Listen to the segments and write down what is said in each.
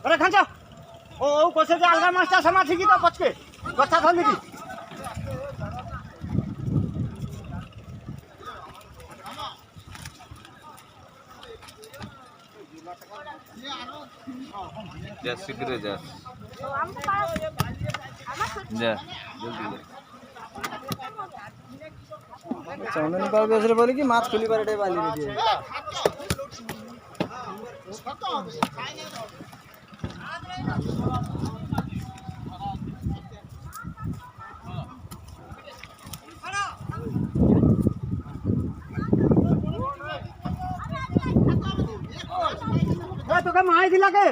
अरे खान्छ ओ कसै चाहिँ अलगा मास्टर समाथि कि त पछके गच्छा छ नि जा शीघ्र जा जा जल्दी चौंदनी पाव बेचरे बोले कि माछ खुली पर बाली रे तो क्या माई दिला के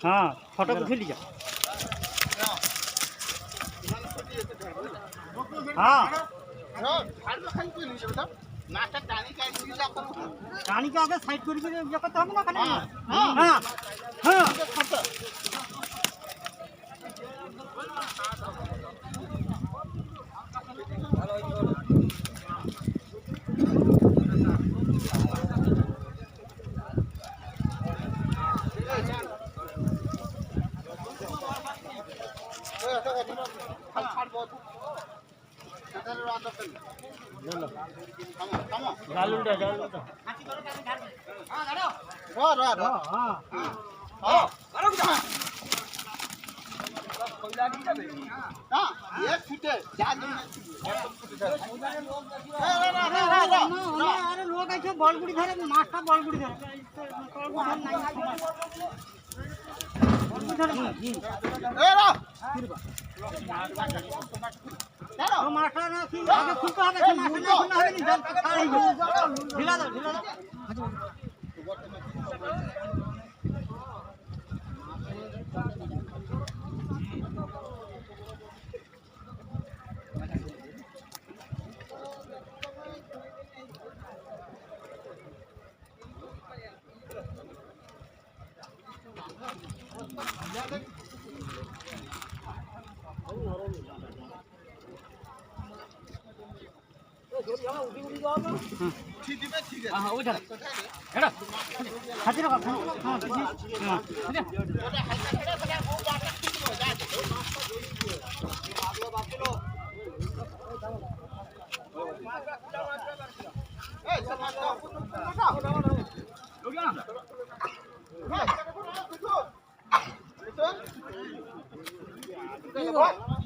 हाँ फोटो उठे लिया हाँ कहानी के आगे साइड कर ये करते हम ना खाने हाँ हाँ जालूटा जालूटा ये छूटे अरे लोग ऐसे बलगुड़ी धरे मास्टा बलगुड़ी धरे मास्टर ना कि आगे खुलता है कि मास्टर ना खुलना है नहीं जल खा रही है ढीला दो हाँ उधर हेलो हाथी रखो हाँ ठीक है